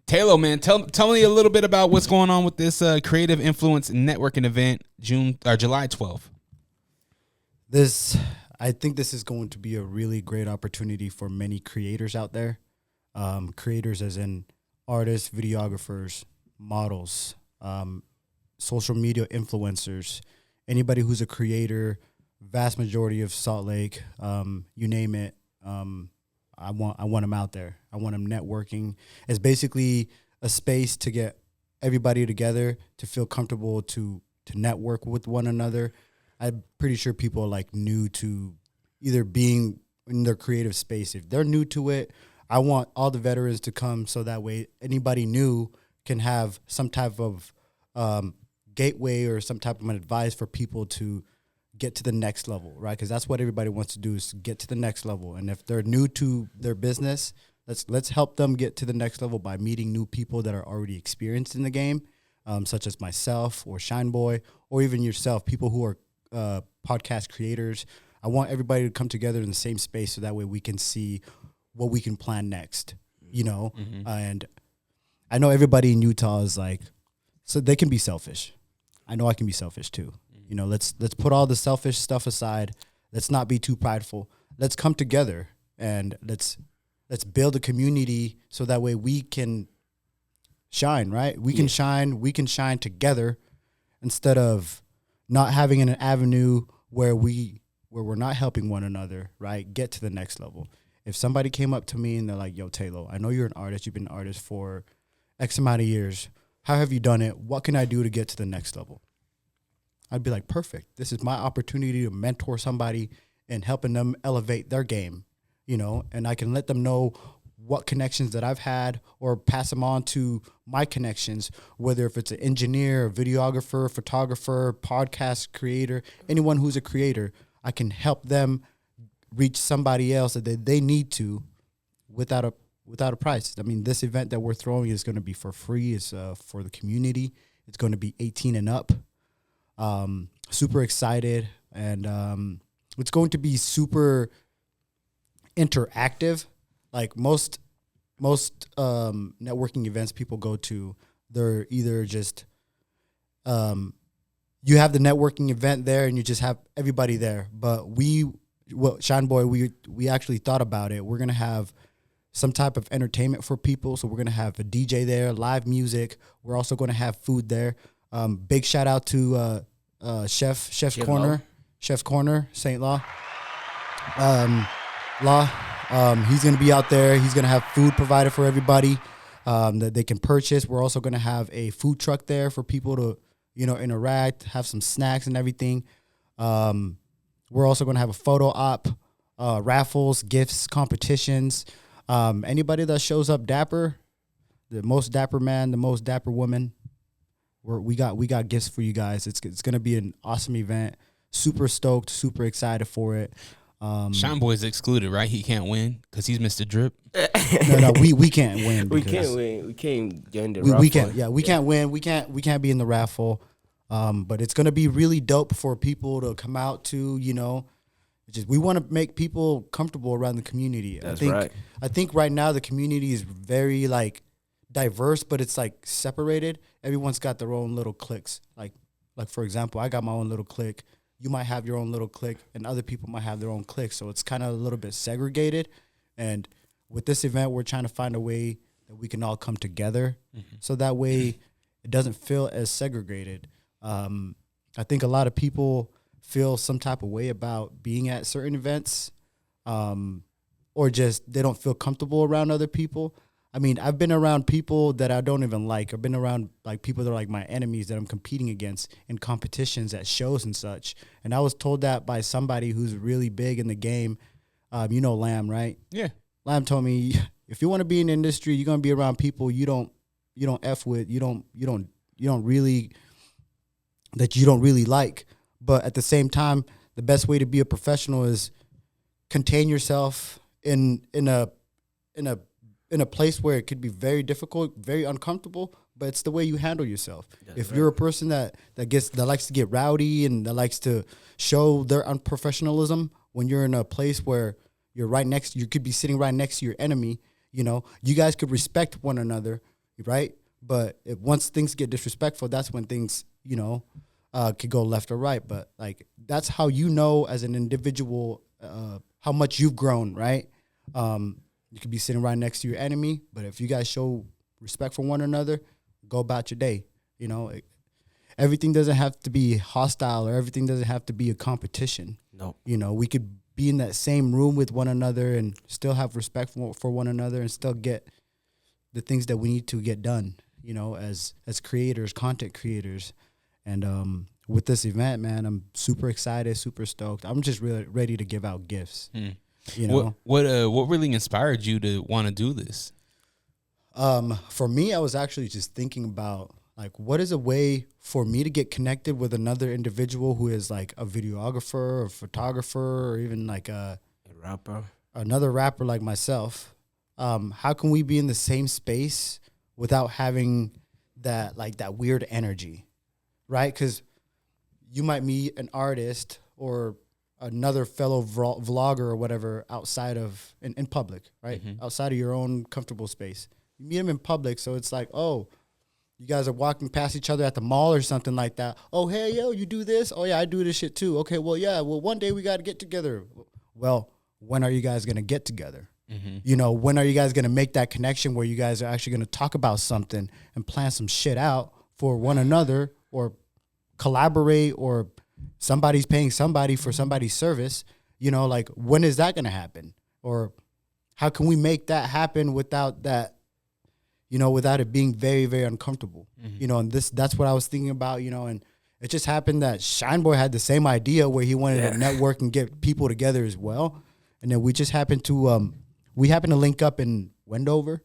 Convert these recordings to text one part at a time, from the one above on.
Taylo, man, tell me a little bit about what's going on with this Creative Influence Networking event, July 12th. I think this is going to be a really great opportunity for many creators out there. Creators as in artists, videographers, models, social media influencers, anybody who's a creator, vast majority of Salt Lake, you name it. I want them out there. I want them networking. It's basically a space to get everybody together to feel comfortable to network with one another. I'm pretty sure people are like new to either being in their creative space. If they're new to it, I want all the veterans to come so that way anybody new can have some type of gateway or some type of advice for people to get to the next level, right? Because that's what everybody wants to do, is get to the next level. And if they're new to their business, let's help them get to the next level by meeting new people that are already experienced in the game, such as myself or Shine Boy, or even yourself, people who are podcast creators. I want everybody to come together in the same space so that way we can see what we can plan next, you know? And I know everybody in Utah is like, so they can be selfish. I know I can be selfish too. You know, let's put all the selfish stuff aside. Let's not be too prideful. Let's come together and let's build a community so that way we can shine, right? We can shine together instead of not having an avenue where we're not helping one another, right? Get to the next level. If somebody came up to me and they're like, "Yo, Taylo, I know you're an artist. You've been an artist for X amount of years. How have you done it? What can I do to get to the next level?" I'd be like, perfect. This is my opportunity to mentor somebody and helping them elevate their game, you know, and I can let them know what connections that I've had or pass them on to my connections, whether if it's an engineer, a videographer, photographer, podcast creator, anyone who's a creator, I can help them reach somebody else that they need to without a price. I mean, this event that we're throwing is going to be for free. It's for the community. It's going to be 18 and up. Super excited, and it's going to be super interactive. Like most networking events people go to, they're either just you have the networking event there and you just have everybody there. But Shine Boy, we actually thought about it. We're gonna have some type of entertainment for people. So we're gonna have a DJ there, live music. We're also gonna have food there. Big shout out to Chef's Corner, St. Law. He's going to be out there. He's going to have food provided for everybody that they can purchase. We're also going to have a food truck there for people to, you know, interact, have some snacks and everything. We're also going to have a photo op, raffles, gifts, competitions. Anybody that shows up dapper, the most dapper man, the most dapper woman, we got gifts for you guys. It's going to be an awesome event. Super stoked, super excited for it. Shine Boy's excluded, right? He can't win because he's Mr. Drip. No, we can't win. We can't win. We can't get in the raffle. We can't. Yeah, we can't win. We can't be in the raffle. But it's gonna be really dope for people to come out to. You know, we want to make people comfortable around the community. That's right. I think right now the community is very like diverse, but it's like separated. Everyone's got their own little cliques. Like for example, I got my own little clique. You might have your own little clique, and other people might have their own clique. So it's kind of a little bit segregated. And with this event, we're trying to find a way that we can all come together, so that way it doesn't feel as segregated. I think a lot of people feel some type of way about being at certain events, or just they don't feel comfortable around other people. I mean, I've been around people that I don't even like. I've been around like people that are like my enemies that I'm competing against in competitions at shows and such. And I was told that by somebody who's really big in the game. You know Lamb, right? Yeah. Lamb told me, if you want to be in the industry, you're gonna be around people you don't F with, you don't really like. But at the same time, the best way to be a professional is contain yourself in a place where it could be very difficult, very uncomfortable, but it's the way you handle yourself. If you're a person that likes to get rowdy and that likes to show their unprofessionalism when you're in a place where you could be sitting right next to your enemy, you know, you guys could respect one another, right? But once things get disrespectful, that's when things, could go left or right. But like that's how you know as an individual how much you've grown, right? You could be sitting right next to your enemy, but if you guys show respect for one another, go about your day. Everything doesn't have to be hostile or everything doesn't have to be a competition. No. We could be in that same room with one another and still have respect for one another and still get the things that we need to get done, as creators, content creators. And with this event, man, I'm super excited, super stoked. I'm just really ready to give out gifts. What really inspired you to want to do this? For me, I was actually just thinking about like, what is a way for me to get connected with another individual who is like a videographer or photographer or even like A rapper. another rapper like myself? How can we be in the same space without having that weird energy, right? Because you might meet an artist or another fellow vlogger or whatever outside of in public, right? Mm-hmm. Outside of your own comfortable space. You meet them in public, so it's like, oh, you guys are walking past each other at the mall or something like that. Oh, hey, yo, you do this? Oh, yeah, I do this shit too. Okay, well, yeah, one day we got to get together. Well, when are you guys going to get together? Mm-hmm. When are you guys going to make that connection where you guys are actually going to talk about something and plan some shit out for one another or collaborate or somebody's paying somebody for somebody's service? When is that going to happen? Or how can we make that happen without that, without it being very, very uncomfortable? Mm-hmm. And that's what I was thinking about, and it just happened that Shine Boy had the same idea where he wanted to network and get people together as well. And then we just happened to, link up in Wendover.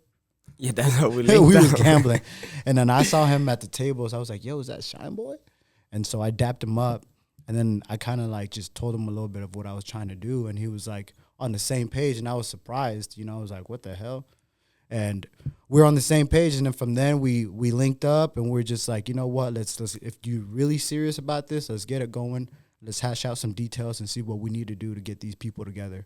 Yeah, that's how we We linked was up. gambling. And then I saw him at the tables. I was like, yo, is that Shine Boy? And so I dapped him up. And then I kind of just told him a little bit of what I was trying to do. And he was like on the same page. And I was surprised, I was like, what the hell? And we're on the same page. And then from then we linked up and we're just like, you know what, let's if you're really serious about this, let's get it going. Let's hash out some details and see what we need to do to get these people together.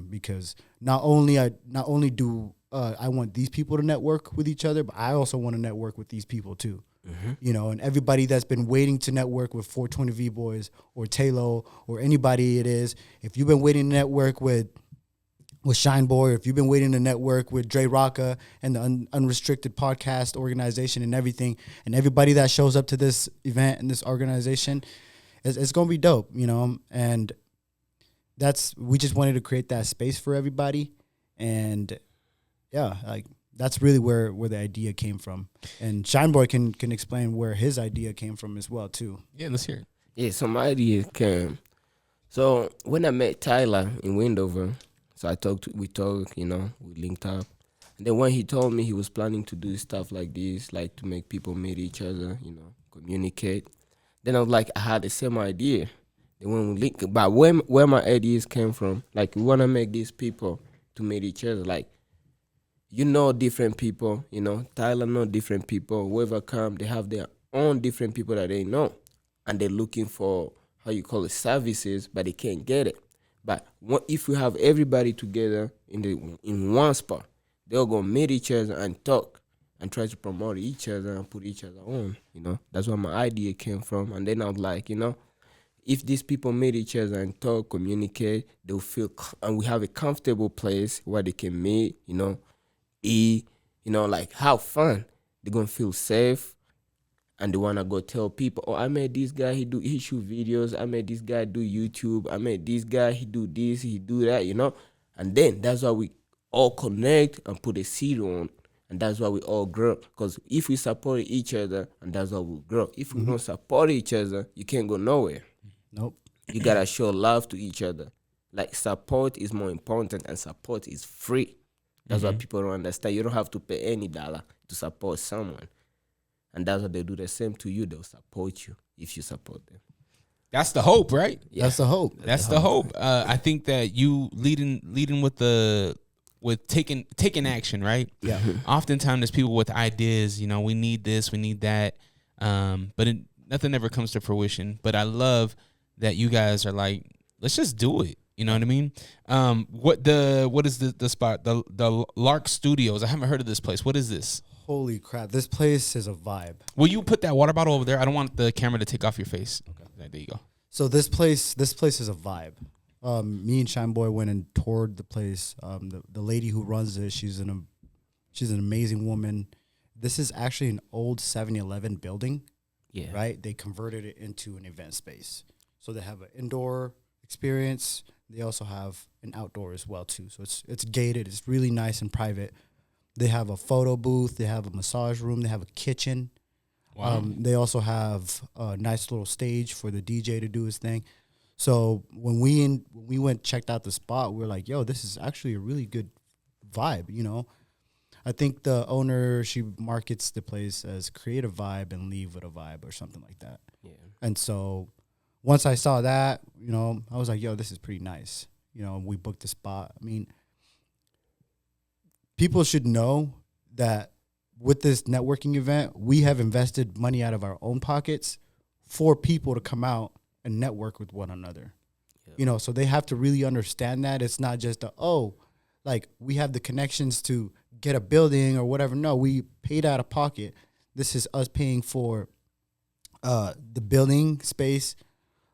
Because not only do I want these people to network with each other, but I also want to network with these people too. Mm-hmm. And everybody that's been waiting to network with 420 V-Boys or Taylo or anybody it is, if you've been waiting to network with Shine Boy, or if you've been waiting to network with Dre Rocca and the Unrestricted Podcast organization and everything, and everybody that shows up to this event and this organization, it's going to be dope, and we just wanted to create that space for everybody. And yeah, that's really where the idea came from. And Shine Boy can explain where his idea came from as well too. Yeah, let's hear it. Yeah, so my idea came. So when I met Tyler in Wendover, so we talked, we linked up. And then when he told me he was planning to do stuff like this, like to make people meet each other, communicate, then I was like, I had the same idea. Then when we link, but where my ideas came from, like we want to make these people to meet each other, like, different people, Tyler know different people. Whoever come, they have their own different people that they know. And they're looking for, services, but they can't get it. But if we have everybody together in one spot, they're going to meet each other and talk and try to promote each other and put each other on, That's where my idea came from. And then I was like, if these people meet each other and talk, communicate, they'll feel, and we have a comfortable place where they can meet, eat, have fun. They're going to feel safe. And they want to go tell people, oh, I met this guy, he shoot videos. I met this guy do YouTube. I met this guy, he do this, he do that, And then that's why we all connect and put a seed on. And that's why we all grow. Because if we support each other, and that's why we grow. If we don't support each other, you can't go nowhere. Nope. You got to show love to each other. Like, support is more important, and support is free. That's why people don't understand. You don't have to pay any dollar to support someone. And that's what they do the same to you. They'll support you if you support them. That's the hope, right? Yeah. That's the hope. That's the hope. I think that you leading with taking action, right? Yeah. Oftentimes there's people with ideas, we need this, we need that, but nothing ever comes to fruition. But I love that you guys are like, let's just do it. You know what I mean? What is the spot? The Lark Studios. I haven't heard of this place. What is this? Holy crap! This place is a vibe. Will you put that water bottle over there? I don't want the camera to take off your face. Okay, there you go. So this place is a vibe. Me and Shine Boy went and toured the place. The lady who runs it, she's an amazing woman. This is actually an old 7-Eleven building. Yeah. Right. They converted it into an event space. So they have an indoor experience. They also have an outdoor as well too. So it's gated. It's really nice and private. They have a photo booth. They have a massage room. They have a kitchen. Wow. They also have a nice little stage for the DJ to do his thing. So when we went checked out the spot, we were like, "Yo, this is actually a really good vibe." You know, I think the owner, she markets the place as create a vibe and leave with a vibe or something like that. Yeah. And so once I saw that, you know, I was like, "Yo, this is pretty nice." You know, we booked the spot. I mean, people should know that with this networking event, we have invested money out of our own pockets for people to come out and network with one another. Yep. You know, so they have to really understand that it's not just we have the connections to get a building or whatever. No, we paid out of pocket. This is us paying for the building space,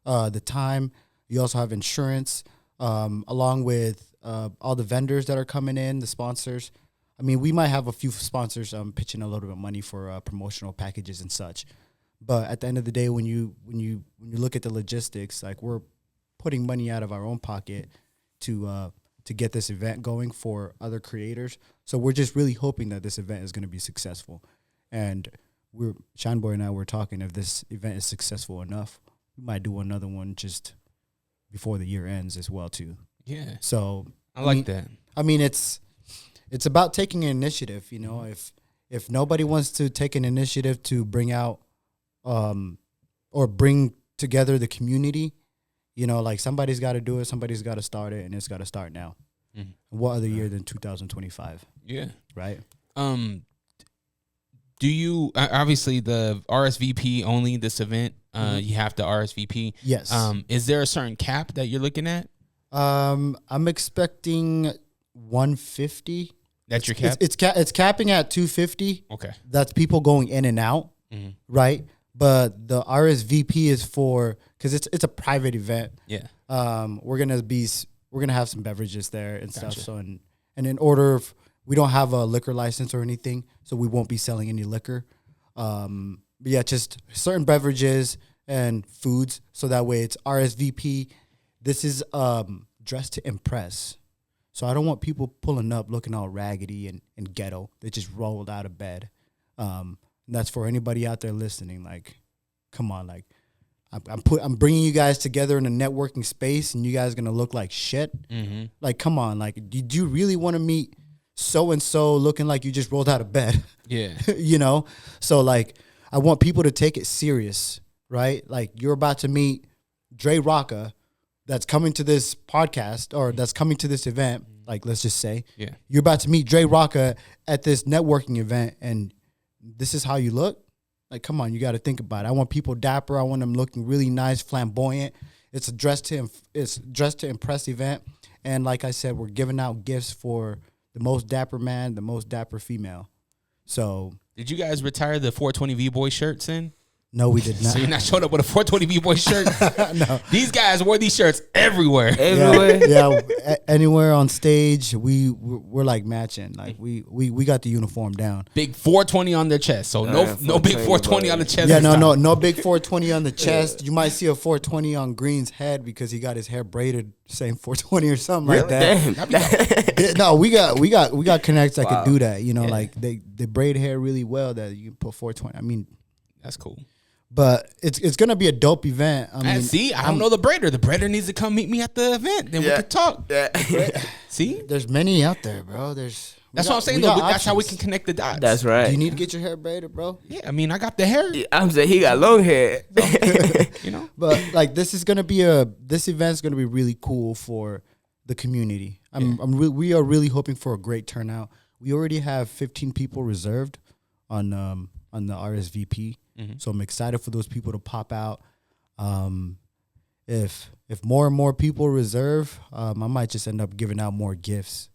the time. You also have insurance, along with all the vendors that are coming in, the sponsors. I mean, we might have a few sponsors pitching a little bit of money for promotional packages and such. But at the end of the day, when you look at the logistics, like we're putting money out of our own pocket to get this event going for other creators. So we're just really hoping that this event is going to be successful. And Shine Boy and I were talking, if this event is successful enough, we might do another one just before the year ends as well too. Yeah. So I like that. I mean, it's about taking an initiative. You know, if nobody wants to take an initiative to bring out or bring together the community, you know, like somebody's got to do it. Somebody's got to start it, and it's got to start now. Mm-hmm. What other year than 2025? Yeah. Right. Do you obviously the RSVP only this event? You have to RSVP. Yes. Is there a certain cap that you're looking at? I'm expecting 150. That's your cap. It's capping at 250. Okay. That's people going in and out, right? But the RSVP is for because it's a private event. Yeah. We're gonna have some beverages there and stuff. So and in order we don't have a liquor license or anything, so we won't be selling any liquor. But yeah, just certain beverages and foods. So that way it's RSVP. This is dressed to impress. So I don't want people pulling up looking all raggedy and ghetto. They just rolled out of bed. That's for anybody out there listening. Like, come on, like I'm bringing you guys together in a networking space, and you guys are gonna look like shit. Mm-hmm. Like, come on, like, did you really want to meet so and so looking like you just rolled out of bed? Yeah, you know. So like, I want people to take it serious, right? Like, you're about to meet Dre Rocca, that's coming to this podcast or that's coming to this event. Like, let's just say, you're about to meet Dre Rocca at this networking event, and this is how you look. Like, come on, you got to think about it. I want people dapper. I want them looking really nice, flamboyant. It's dressed to impress event. And like I said, we're giving out gifts for the most dapper man, the most dapper female. So, did you guys retire the 420 V-Boy shirts in? No, we did not. So you're not showing up with a 420 V-Boy shirt? No. These guys wore these shirts everywhere. Yeah, anywhere on stage, we're like matching. Like we got the uniform down. Big 420 on their chest. So no big 420 on the chest. Yeah, no big 420 on the chest. You might see a 420 on Green's head because he got his hair braided, saying 420 or something like that. No, we got connects that could do that. You know, like they braid hair really well that you can put 420. I mean, that's cool. But it's gonna be a dope event. I mean, see, I don't know the braider. The braider needs to come meet me at the event. Then we can talk. Yeah. See, there's many out there, bro. That's what I'm saying. Though, that's how we can connect the dots. That's right. Do you need to get your hair braided, bro? Yeah, I mean, I got the hair. Yeah, I'm saying he got long hair. You know, but like this event's gonna be really cool for the community. We are really hoping for a great turnout. We already have 15 people reserved on the RSVP. Mm-hmm. So I'm excited for those people to pop out. If more and more people reserve, I might just end up giving out more gifts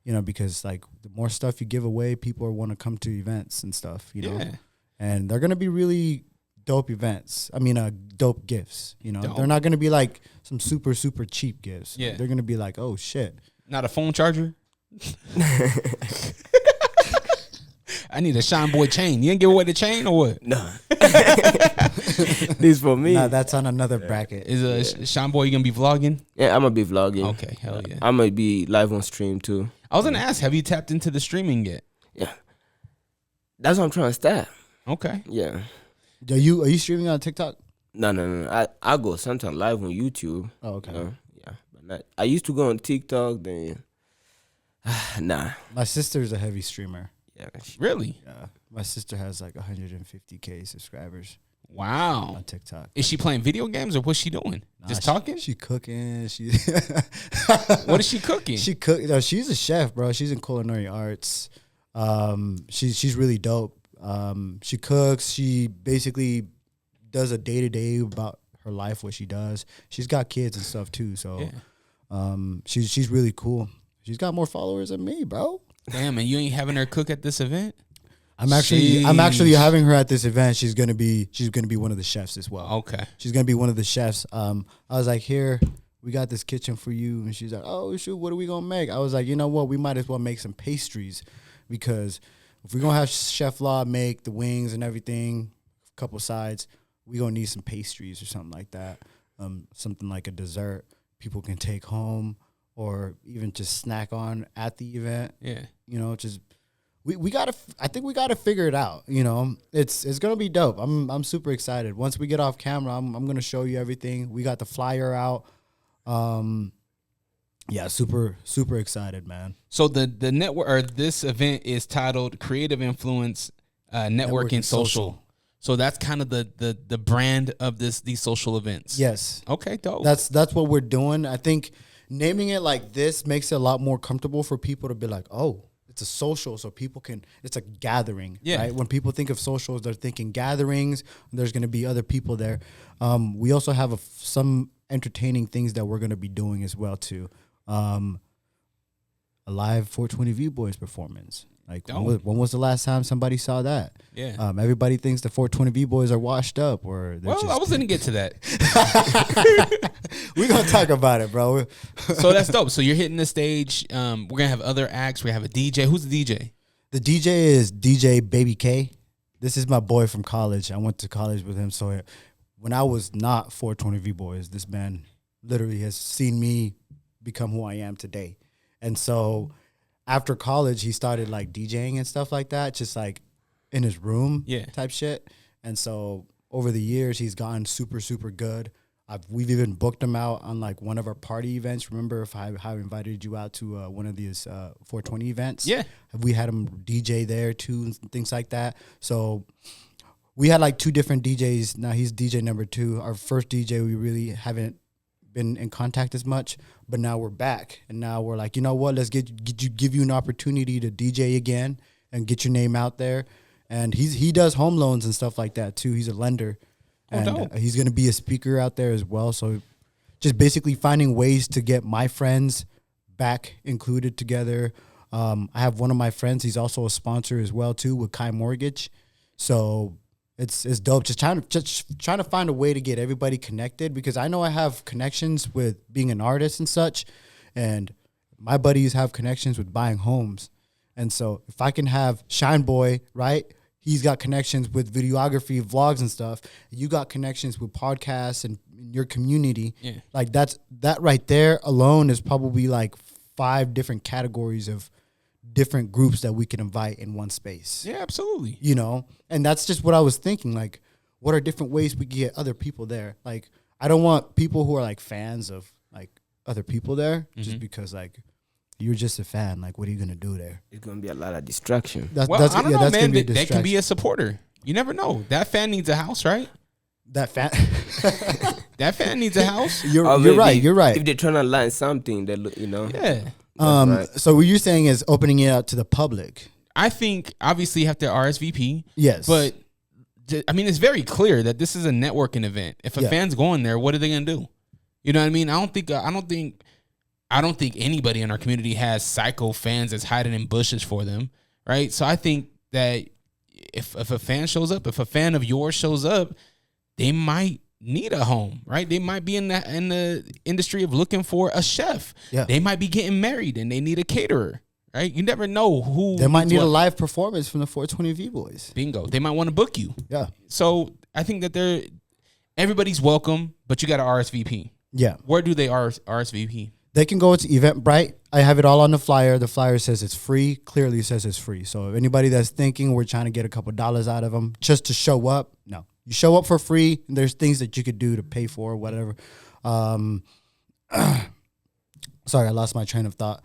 you know, because like the more stuff you give away, people want to come to events and stuff, you know, Yeah. and they're gonna be really dope events. I mean, dope gifts. You know, Dope. they're not gonna be like some super cheap gifts. Yeah. They're gonna be like, oh shit. Not a phone charger. I need a Shine Boy chain. You didn't give away the chain or what? No. This for me. Nah, that's on another bracket. Is Shine Boy, you gonna be vlogging? Yeah, I'm gonna be vlogging. Okay, hell yeah. I'm gonna be live on stream too. I was gonna ask, have you tapped into the streaming yet? Yeah. That's what I'm trying to start. Okay. Yeah. Are you streaming on TikTok? No. I go sometime live on YouTube. Oh, okay. Yeah. But not, I used to go on TikTok, then nah. My sister's a heavy streamer. Yeah. Really? Yeah, my sister has like 150K subscribers Wow. on TikTok. Is she playing video games or what's she doing? Nah, Just talking? She cooking. She What is she cooking? She cook. No, she's a chef, bro. She's in culinary arts. She's really dope. She cooks. She basically does a day-to-day about her life, what she does. She's got kids and stuff too. So, she's really cool. She's got more followers than me, bro. Damn, and you ain't having her cook at this event? I'm actually Sheesh. having her at this event. She's gonna be one of the chefs as well. Okay. She's gonna be one of the chefs. I was like, here, we got this kitchen for you, and she's like, oh shoot, what are we gonna make? I was like, you know what, we might as well make some pastries, because if we're gonna have Chef Law make the wings and everything, a couple sides, we gonna need some pastries or something like that. Something like a dessert people can take home or even just snack on at the event. Yeah. You know, just we gotta. I think we gotta figure it out. You know, it's gonna be dope. I'm super excited. Once we get off camera, I'm gonna show you everything. We got the flyer out. Yeah, super excited, man. So the network or this event is titled Creative Influence Networking Social. So that's kind of the brand of these social events. Yes. Okay, dope. That's what we're doing. I think naming it like this makes it a lot more comfortable for people to be like, oh, it's a social, so people can, it's a gathering. Yeah. Right? When people think of socials, they're thinking gatherings. There's going to be other people there. We also have some entertaining things that we're going to be doing as well too. A live 420 V-Boys performance. Like when was the last time somebody saw that? Yeah. Everybody thinks the 420 V-Boys are washed up, or they're Well, I was gonna get to that. We're gonna talk about it, bro. So that's dope. So you're hitting the stage. We're gonna have other acts. We have a DJ. Who's the DJ? The DJ is DJ Baby K. This is my boy from college. I went to college with him. So when I was not 420 V-Boys, this man literally has seen me become who I am today. And so after college, he started like DJing and stuff like that, just like in his room type shit. And so over the years, he's gotten super good. We've even booked him out on like one of our party events. Remember if I invited you out to one of these 420 events? Yeah. We had him DJ there too and things like that. So we had like two different DJs. Now he's DJ number 2. Our first DJ, we really haven't been in contact as much, but now we're back, and now we're like, you know what, let's give you an opportunity to DJ again and get your name out there. And he does home loans and stuff like that too. He's a lender, and he's gonna be a speaker out there as well. So just basically finding ways to get my friends back included together. I have one of my friends, he's also a sponsor as well too with Kai Mortgage. So it's dope. Just trying to find a way to get everybody connected, because I know I have connections with being an artist and such, and my buddies have connections with buying homes. And so if I can have Shine Boy, right? He's got connections with videography, vlogs and stuff. You got connections with podcasts and in your community. Yeah. Like that right there alone is probably like 5 different categories of different groups that we can invite in one space. Yeah, absolutely. You know, and that's just what I was thinking. Like, what are different ways we can get other people there? Like, I don't want people who are like fans of like other people there just because like you're just a fan. Like, what are you gonna do there? It's gonna be a lot of distraction. I don't know, man. That can be a supporter. You never know. That fan needs a house, right? That fan. That fan needs a house. You're right. You're right. If they're trying to learn something, that you know. Yeah. Right. So what you're saying is opening it out to the public. I think obviously you have to RSVP. Yes. But I mean, it's very clear that this is a networking event. If a fan's going there, what are they gonna do? You know what I mean? I don't think I don't think anybody in our community has psycho fans that's hiding in bushes for them, right? So I think that if a fan shows up, if a fan of yours shows up, they might need a home, right? They might be in the industry of looking for a chef. Yeah. They might be getting married and they need a caterer, right? You never know who. They might need a live performance from the 420 V Boys. Bingo. They might want to book you. Yeah. So I think that everybody's welcome, but you got to RSVP. Yeah. Where do they RSVP? They can go to Eventbrite. I have it all on the flyer. The flyer says it's free. Clearly says it's free. So if anybody that's thinking we're trying to get a couple dollars out of them just to show up, no. You show up for free. And there's things that you could do to pay for, whatever. Sorry, I lost my train of thought.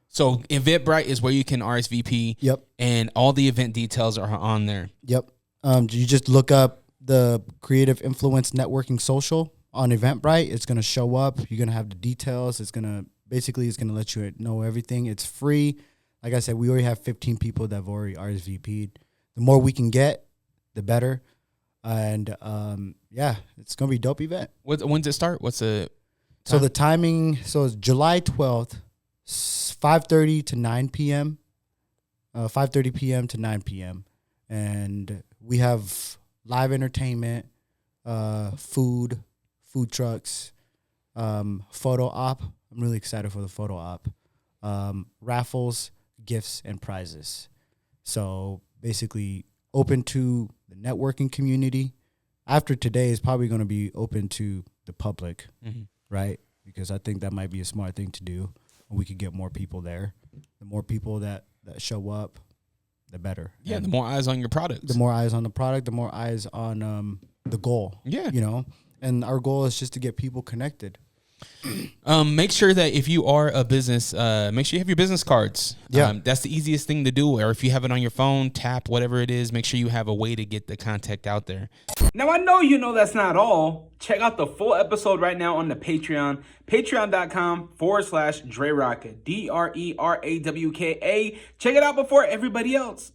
So Eventbrite is where you can RSVP. Yep. And all the event details are on there. Yep. You just look up the Creative Influence Networking Social on Eventbrite. It's going to show up. You're going to have the details. It's going to let you know everything. It's free. Like I said, we already have 15 people that have already RSVP'd. The more we can get, the better. And yeah, it's going to be a dope event. When's it start? What's the So the timing, it's July 12th, 5:30 to 9 p.m. 5:30 p.m. to 9 p.m. And we have live entertainment, food trucks, photo op. I'm really excited for the photo op. Raffles, gifts, and prizes. So basically open to the networking community. After today is probably going to be open to the public, right? Because I think that might be a smart thing to do. We could get more people there. The more people that show up, the better. Yeah, and the more eyes on your product. the more eyes on the product, the more eyes on the goal. Yeah. You know? And our goal is just to get people connected. Make sure that if you are a business, make sure you have your business cards. Yeah. That's the easiest thing to do. Or if you have it on your phone, tap, whatever it is, make sure you have a way to get the contact out there. Now, I know you know that's not all. Check out the full episode right now on the Patreon. Patreon.com/DreRocka. DRERAWKA. Check it out before everybody else.